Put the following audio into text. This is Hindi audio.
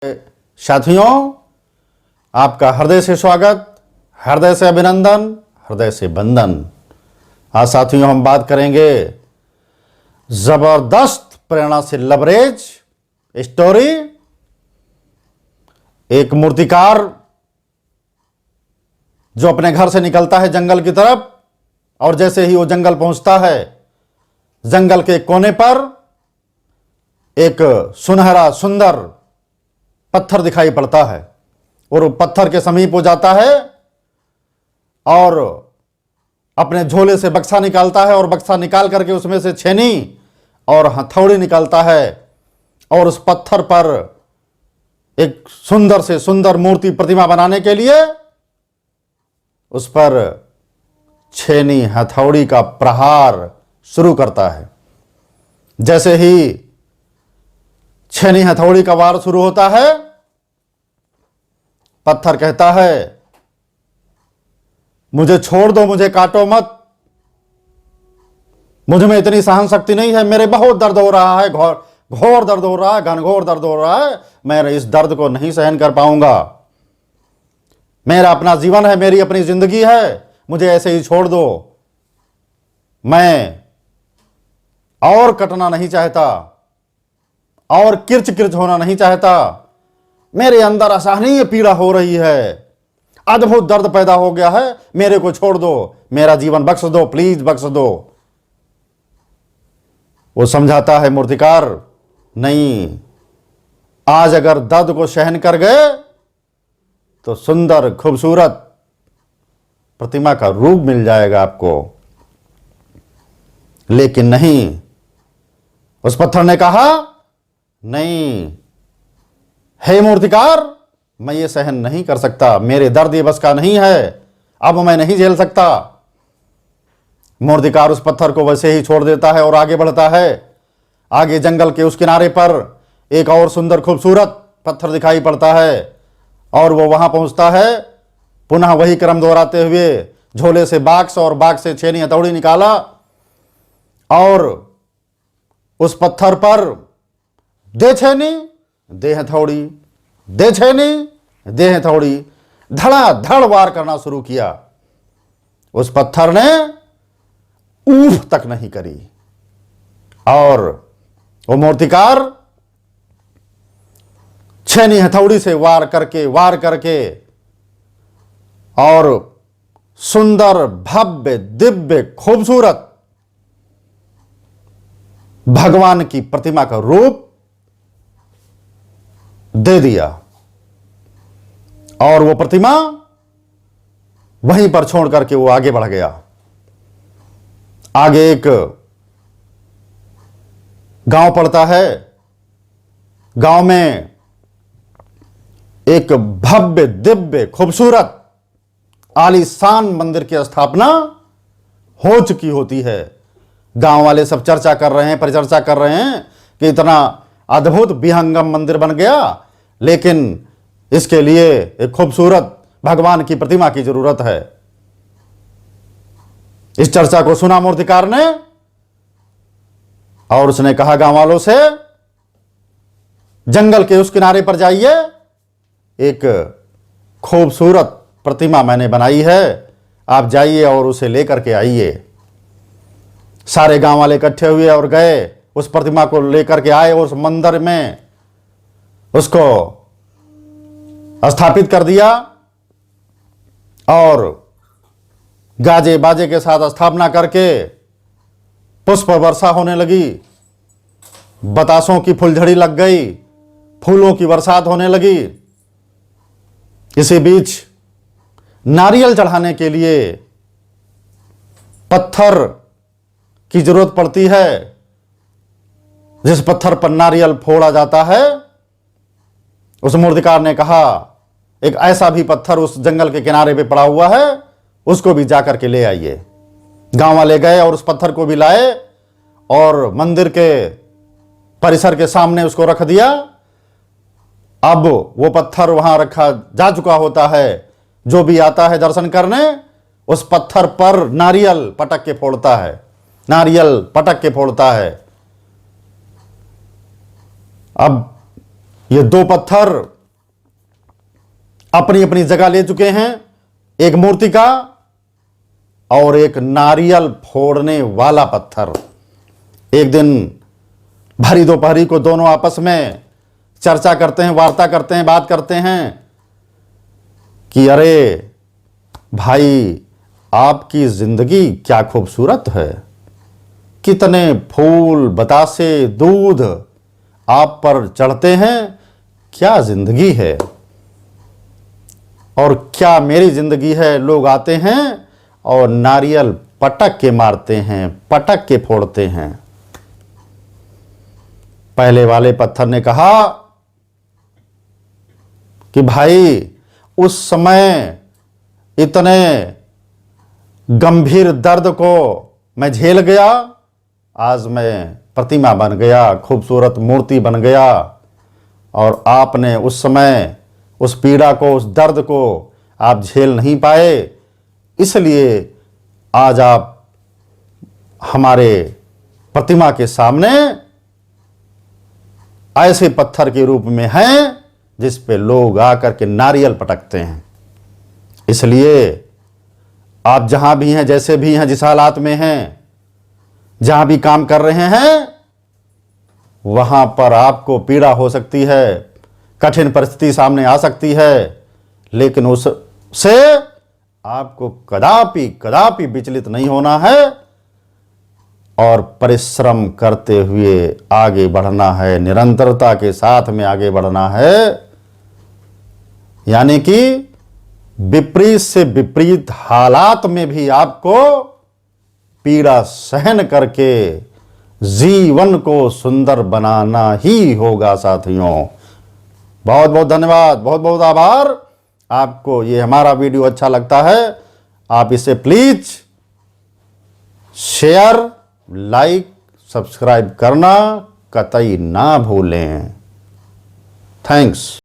साथियों, आपका हृदय से स्वागत, हृदय से अभिनंदन, हृदय से वंदन। आज साथियों हम बात करेंगे जबरदस्त प्रेरणा से लवरेज स्टोरी। एक मूर्तिकार जो अपने घर से निकलता है जंगल की तरफ, और जैसे ही वो जंगल पहुंचता है, जंगल के कोने पर एक सुनहरा सुंदर पत्थर दिखाई पड़ता है और वो पत्थर के समीप हो जाता है और अपने झोले से बक्सा निकालता है और बक्सा निकाल करके उसमें से छेनी और हथौड़ी निकालता है और उस पत्थर पर एक सुंदर से सुंदर मूर्ति प्रतिमा बनाने के लिए उस पर छेनी हथौड़ी का प्रहार शुरू करता है। जैसे ही छेनी हथौड़ी का वार शुरू होता है, पत्थर कहता है, मुझे छोड़ दो, मुझे काटो मत, मुझ में इतनी सहन शक्ति नहीं है, मेरे बहुत दर्द हो रहा है, घोर दर्द हो रहा है, घनघोर दर्द हो रहा है, मैं इस दर्द को नहीं सहन कर पाऊंगा। मेरा अपना जीवन है, मेरी अपनी जिंदगी है, मुझे ऐसे ही छोड़ दो। मैं और कटना नहीं चाहता और किर्च किर्च होना नहीं चाहता। मेरे अंदर असहनीय पीड़ा हो रही है, अद्भुत दर्द पैदा हो गया है, मेरे को छोड़ दो, मेरा जीवन बख्श दो, प्लीज बख्श दो। वो समझाता है मूर्तिकार, नहीं, आज अगर दर्द को सहन कर गए तो सुंदर खूबसूरत प्रतिमा का रूप मिल जाएगा आपको। लेकिन नहीं, उस पत्थर ने कहा, नहीं, हे मूर्तिकार, मैं ये सहन नहीं कर सकता, मेरे दर्द ये बस का नहीं है, अब मैं नहीं झेल सकता। मूर्तिकार उस पत्थर को वैसे ही छोड़ देता है और आगे बढ़ता है। आगे जंगल के उस किनारे पर एक और सुंदर खूबसूरत पत्थर दिखाई पड़ता है और वो वहां पहुंचता है। पुनः वही क्रम दोहराते हुए झोले से बाक्स और बाक्स से छेनी हथौड़ी निकाला और उस पत्थर पर दे छेनी दे हथौड़ी, दे छेनी दे हथौड़ी, धड़ाधड़ वार करना शुरू किया। उस पत्थर ने ऊफ तक नहीं करी और वो मूर्तिकार छेनी हथौड़ी से वार करके और सुंदर भव्य दिव्य खूबसूरत भगवान की प्रतिमा का रूप दे दिया और वो प्रतिमा वहीं पर छोड़ करके वो आगे बढ़ गया। आगे एक गांव पड़ता है। गांव में एक भव्य दिव्य खूबसूरत आलीशान मंदिर की स्थापना हो चुकी होती है। गांव वाले सब चर्चा कर रहे हैं, परिचर्चा कर रहे हैं कि इतना अद्भुत विहंगम मंदिर बन गया, लेकिन इसके लिए एक खूबसूरत भगवान की प्रतिमा की जरूरत है। इस चर्चा को सुना मूर्तिकार ने और उसने कहा गांव वालों से, जंगल के उस किनारे पर जाइए, एक खूबसूरत प्रतिमा मैंने बनाई है, आप जाइए और उसे लेकर के आइए। सारे गांव वाले इकट्ठे हुए और गए, उस प्रतिमा को लेकर के आए, उस मंदिर में उसको स्थापित कर दिया और गाजे बाजे के साथ स्थापना करके पुष्प वर्षा होने लगी, बतासों की फुलझड़ी लग गई, फूलों की बरसात होने लगी। इसी बीच नारियल चढ़ाने के लिए पत्थर की जरूरत पड़ती है, जिस पत्थर पर नारियल फोड़ा जाता है। उस मूर्तिकार ने कहा, एक ऐसा भी पत्थर उस जंगल के किनारे पे पड़ा हुआ है, उसको भी जाकर के ले आइए। गांव वाले गए और उस पत्थर को भी लाए और मंदिर के परिसर के सामने उसको रख दिया। अब वो पत्थर वहां रखा जा चुका होता है। जो भी आता है दर्शन करने, उस पत्थर पर नारियल पटक के फोड़ता है, नारियल पटक के फोड़ता है। अब ये दो पत्थर अपनी अपनी जगह ले चुके हैं, एक मूर्ति का और एक नारियल फोड़ने वाला पत्थर। एक दिन भरी दोपहरी को दोनों आपस में चर्चा करते हैं, वार्ता करते हैं, बात करते हैं कि अरे भाई, आपकी जिंदगी क्या खूबसूरत है, कितने फूल, बतासे, दूध आप पर चढ़ते हैं, क्या जिंदगी है। और क्या मेरी जिंदगी है, लोग आते हैं और नारियल पटक के मारते हैं, पटक के फोड़ते हैं। पहले वाले पत्थर ने कहा कि भाई, उस समय इतने गंभीर दर्द को मैं झेल गया, आज मैं प्रतिमा बन गया, खूबसूरत मूर्ति बन गया, और आपने उस समय उस पीड़ा को, उस दर्द को आप झेल नहीं पाए, इसलिए आज आप हमारे प्रतिमा के सामने ऐसे पत्थर के रूप में हैं जिस पे लोग आकर के नारियल पटकते हैं। इसलिए आप जहां भी हैं, जैसे भी हैं, जिस हालात में हैं, जहां भी काम कर रहे हैं, वहां पर आपको पीड़ा हो सकती है, कठिन परिस्थिति सामने आ सकती है, लेकिन उससे आपको कदापि कदापि विचलित नहीं होना है और परिश्रम करते हुए आगे बढ़ना है, निरंतरता के साथ में आगे बढ़ना है। यानी कि विपरीत से विपरीत हालात में भी आपको पीड़ा सहन करके जीवन को सुंदर बनाना ही होगा साथियों। बहुत बहुत धन्यवाद, बहुत बहुत आभार। आपको ये हमारा वीडियो अच्छा लगता है, आप इसे प्लीज शेयर, लाइक, सब्सक्राइब करना कतई ना भूलें। थैंक्स।